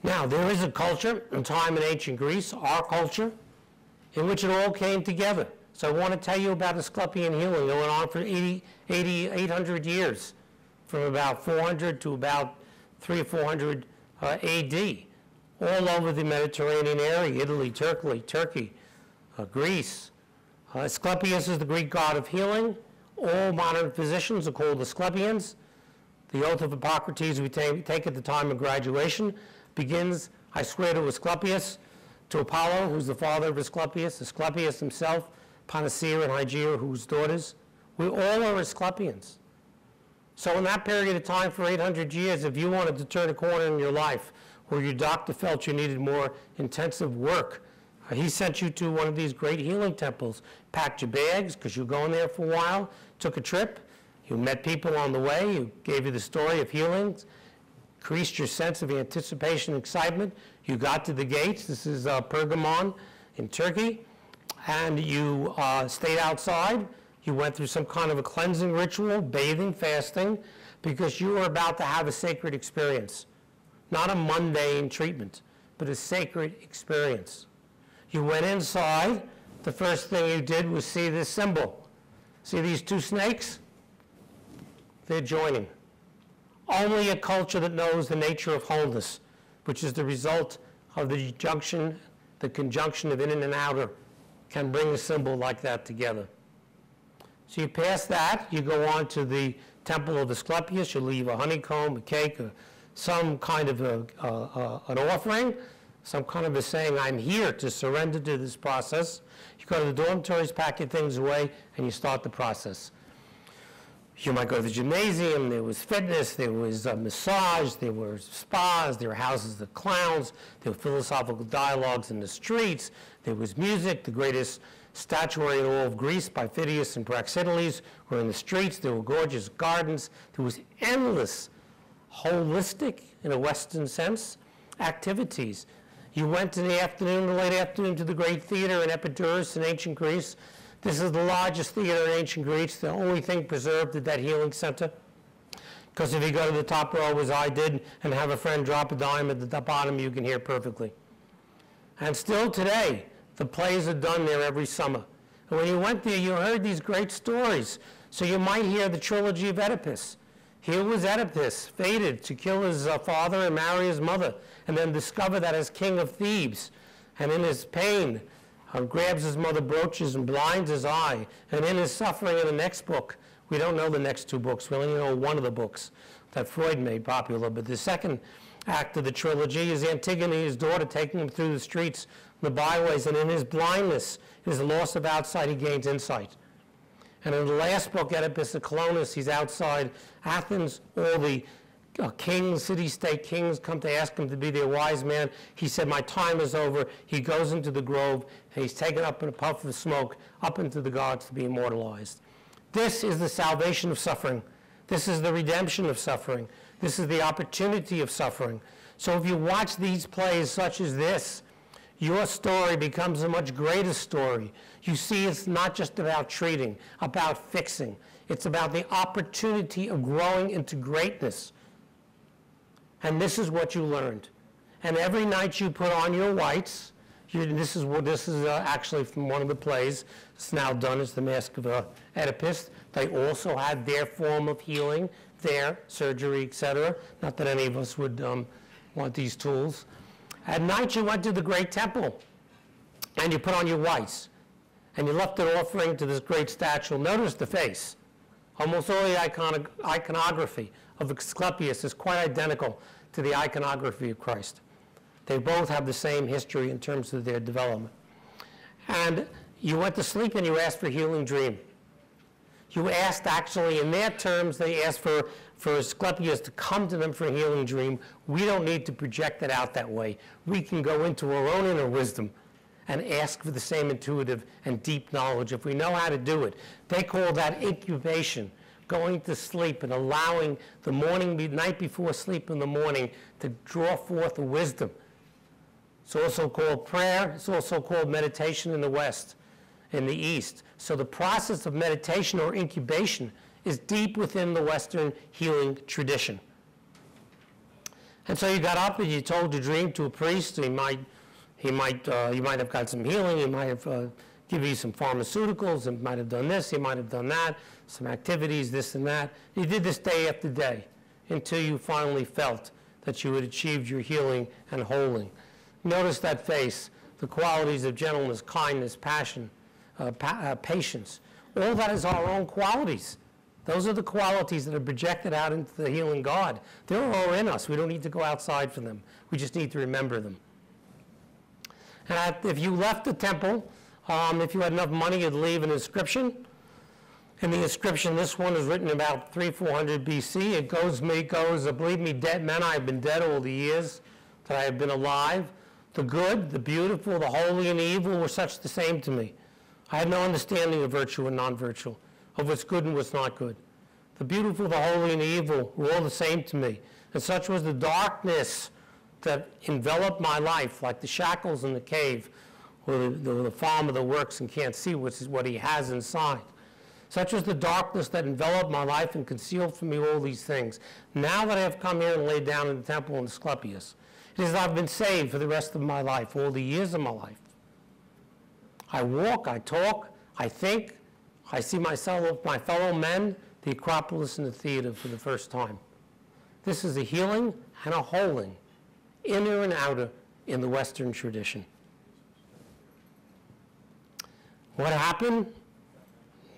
Now, there is a culture and time in ancient Greece, our culture, in which it all came together. So I want to tell you about Asclepian healing that went on for 800 years, from about 400 to about 300 or 400 AD, all over the Mediterranean area, Italy, Turkey, Greece. Asclepius is the Greek god of healing. All modern physicians are called Asclepians. The oath of Hippocrates we take at the time of graduation begins, I swear to Asclepius, to Apollo, who's the father of Asclepius, Asclepius himself, Panacea and Hygeia, whose daughters. We all are Asclepians. So in that period of time for 800 years, if you wanted to turn a corner in your life, or your doctor felt you needed more intensive work, he sent you to one of these great healing temples, packed your bags, because you were going there for a while, took a trip, you met people on the way, you gave you the story of healings, increased your sense of anticipation and excitement. You got to the gates. This is Pergamon in Turkey. And you stayed outside. You went through some kind of a cleansing ritual, bathing, fasting, because you were about to have a sacred experience. Not a mundane treatment, but a sacred experience. You went inside. The first thing you did was see this symbol. See these two snakes? They're joining. Only a culture that knows the nature of wholeness, which is the result of the conjunction of inner and outer, can bring a symbol like that together. So you pass that, you go on to the temple of Asclepius, you leave a honeycomb, a cake, some kind of an offering, some kind of a saying, I'm here to surrender to this process. You go to the dormitories, pack your things away, and you start the process. You might go to the gymnasium, there was fitness, there was massage, there were spas, there were houses of clowns, there were philosophical dialogues in the streets, there was music, the greatest statuary in all of Greece by Phidias and Praxiteles were in the streets, there were gorgeous gardens, there was endless, holistic, in a Western sense, activities. You went in the afternoon, the late afternoon, to the great theater in Epidurus in ancient Greece. This is the largest theater in ancient Greece, the only thing preserved at that healing center. Because if you go to the top row, as I did, and have a friend drop a dime at the bottom, you can hear perfectly. And still today, the plays are done there every summer. And when you went there, you heard these great stories. So you might hear the trilogy of Oedipus. Here was Oedipus, fated to kill his father and marry his mother, and then discover that as king of Thebes. And in his pain, grabs his mother brooches and blinds his eye. And in his suffering in the next book, we don't know the next two books, we only know one of the books that Freud made popular, but the second act of the trilogy is Antigone, his daughter, taking him through the streets, the byways, and in his blindness, his loss of outside, he gains insight. And in the last book, Oedipus of Colonus, he's outside Athens, all the kings, city-state kings come to ask him to be their wise man. He said, my time is over. He goes into the grove, and he's taken up in a puff of smoke up into the gods to be immortalized. This is the salvation of suffering. This is the redemption of suffering. This is the opportunity of suffering. So if you watch these plays such as this, your story becomes a much greater story. You see, it's not just about treating, about fixing. It's about the opportunity of growing into greatness. And this is what you learned. And every night you put on your whites. This is actually from one of the plays. It's now done as the Mask of Oedipus. They also had their form of healing, their surgery, etc. Not that any of us would want these tools. At night you went to the great temple, and you put on your whites, and you left an offering to this great statue. Notice the face. Almost all the iconography of Asclepius is quite identical to the iconography of Christ. They both have the same history in terms of their development. And you went to sleep and you asked for a healing dream. You asked, actually, in their terms, they asked for Asclepius to come to them for a healing dream. We don't need to project it out that way. We can go into our own inner wisdom and ask for the same intuitive and deep knowledge if we know how to do it. They call that incubation, going to sleep and allowing the night before sleep in the morning to draw forth the wisdom. It's also called prayer. It's also called meditation in the West, in the East. So the process of meditation or incubation is deep within the Western healing tradition. And so you got up and you told your dream to a priest. You might have got some healing. He might have given you some pharmaceuticals. He might have done this. He might have done that. Some activities, this and that. You did this day after day until you finally felt that you had achieved your healing and holding. Notice that face, the qualities of gentleness, kindness, passion, patience. All that is our own qualities. Those are the qualities that are projected out into the healing God. They're all in us. We don't need to go outside for them. We just need to remember them. And if you left the temple, if you had enough money, you'd leave an inscription. In the inscription, this one is written about 300-400 BC. It goes, believe me, dead men, I have been dead all the years that I have been alive. The good, the beautiful, the holy, and the evil were such the same to me. I had no understanding of virtue and non-virtue, of what's good and what's not good. The beautiful, the holy, and the evil were all the same to me. And such was the darkness that enveloped my life, like the shackles in the cave, or the farmer that works and can't see what he has inside. Such was the darkness that enveloped my life and concealed from me all these things. Now that I have come here and laid down in the temple in Asclepius, it is that I've been saved for the rest of my life, all the years of my life. I walk, I talk, I think, I see my fellow men, the Acropolis and the theater for the first time. This is a healing and a holding, inner and outer, in the Western tradition. What happened?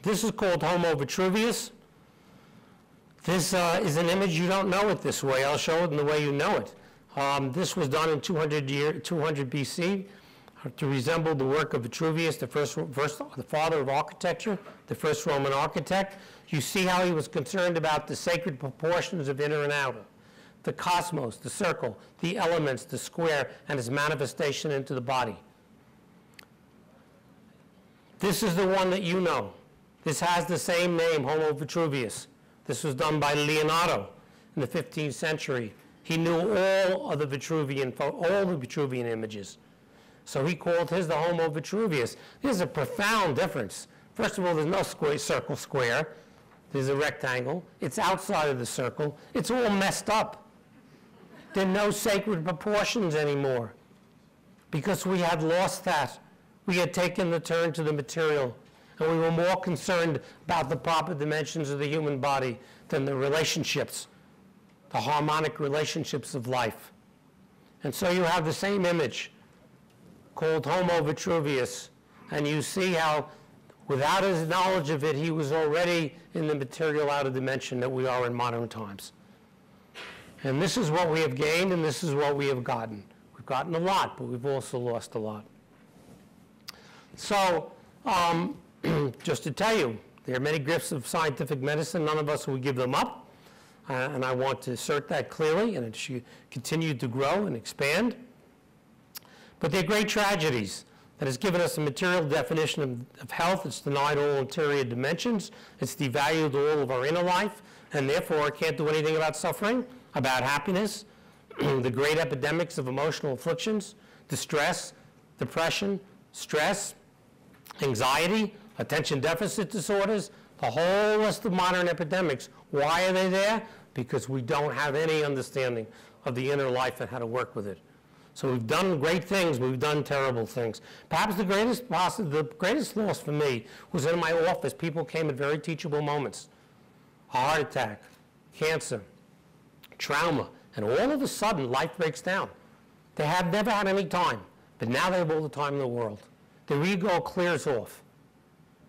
This is called Homo Vitruvius. This is an image, you don't know it this way. I'll show it in the way you know it. This was done in 200 BC to resemble the work of Vitruvius, the father of architecture, the first Roman architect. You see how he was concerned about the sacred proportions of inner and outer, the cosmos, the circle, the elements, the square, and its manifestation into the body. This is the one that you know. This has the same name, Homo Vitruvius. This was done by Leonardo in the 15th century. He knew all of the Vitruvian images. So he called his the Homo Vitruvius. There's a profound difference. First of all, there's no circle square. There's a rectangle. It's outside of the circle. It's all messed up. There are no sacred proportions anymore because we had lost that. We had taken the turn to the material, and we were more concerned about the proper dimensions of the human body than the relationships, the harmonic relationships of life. And so you have the same image called Homo Vitruvius, and you see how without his knowledge of it, he was already in the material outer dimension that we are in modern times. And this is what we have gained, and this is what we have gotten. We've gotten a lot, but we've also lost a lot. So, just to tell you, there are many gifts of scientific medicine. None of us will give them up. And I want to assert that clearly, and it should continue to grow and expand. But they're great tragedies that has given us a material definition of health. It's denied all interior dimensions. It's devalued all of our inner life, and therefore can't do anything about suffering, about happiness, the great epidemics of emotional afflictions, distress, depression, stress, anxiety, attention deficit disorders, the whole list of modern epidemics. Why are they there? Because we don't have any understanding of the inner life and how to work with it. So we've done great things, but we've done terrible things. Perhaps the greatest loss for me was in my office. People came at very teachable moments. A heart attack, cancer, trauma, and all of a sudden life breaks down. They have never had any time, but now they have all the time in the world. Their ego clears off.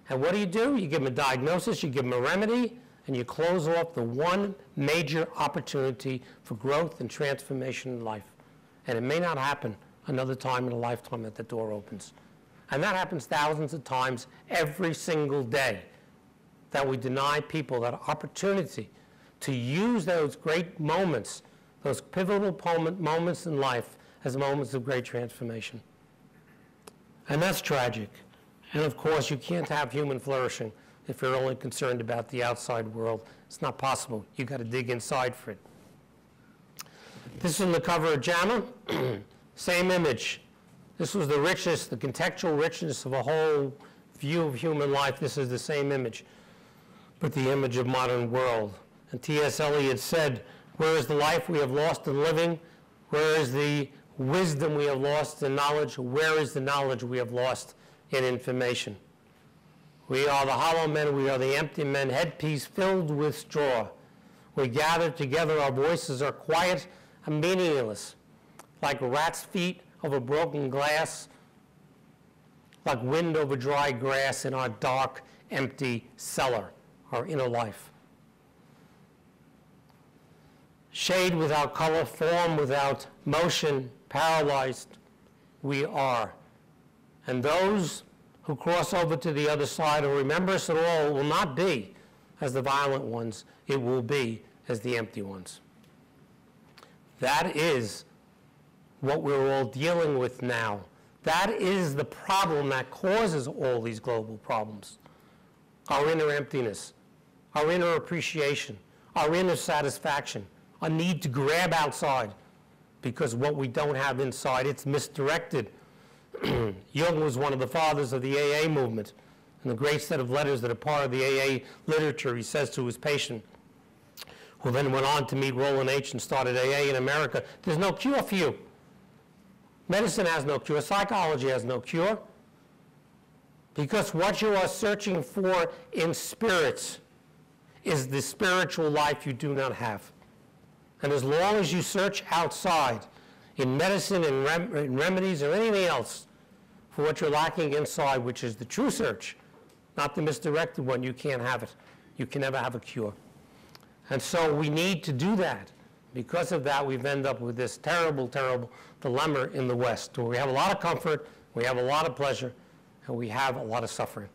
And what do? You give them a diagnosis, you give them a remedy, and you close off the one major opportunity for growth and transformation in life. And it may not happen another time in a lifetime that the door opens. And that happens thousands of times every single day, that we deny people that opportunity to use those great moments, those pivotal moments in life, as moments of great transformation. And that's tragic. And of course, you can't have human flourishing if you're only concerned about the outside world. It's not possible. You've got to dig inside for it. This is on the cover of JAMA. Same image. This was the richness, the contextual richness of a whole view of human life. This is the same image, but the image of modern world. And T.S. Eliot said, "Where is the life we have lost in living? Where is the wisdom we have lost in knowledge? Where is the knowledge we have lost in information? We are the hollow men, we are the empty men, headpiece filled with straw. We gather together, our voices are quiet and meaningless, like rat's feet over broken glass, like wind over dry grass in our dark, empty cellar, our inner life. Shade without color, form without motion, paralyzed, we are. And those who cross over to the other side or remember us at all will not be as the violent ones, it will be as the empty ones. That is what we're all dealing with now. That is the problem that causes all these global problems. Our inner emptiness, our inner appreciation, our inner satisfaction, a need to grab outside because what we don't have inside, it's misdirected. Jung was one of the fathers of the AA movement. In the great set of letters that are part of the AA literature, he says to his patient, who then went on to meet Roland H. and started AA in America, there's no cure for you. Medicine has no cure. Psychology has no cure. Because what you are searching for in spirits is the spiritual life you do not have. And as long as you search outside, in medicine and remedies or anything else, for what you're lacking inside, which is the true search, not the misdirected one, you can't have it. You can never have a cure. And so we need to do that. Because of that, we've ended up with this terrible, terrible dilemma in the West, where we have a lot of comfort, we have a lot of pleasure, and we have a lot of suffering.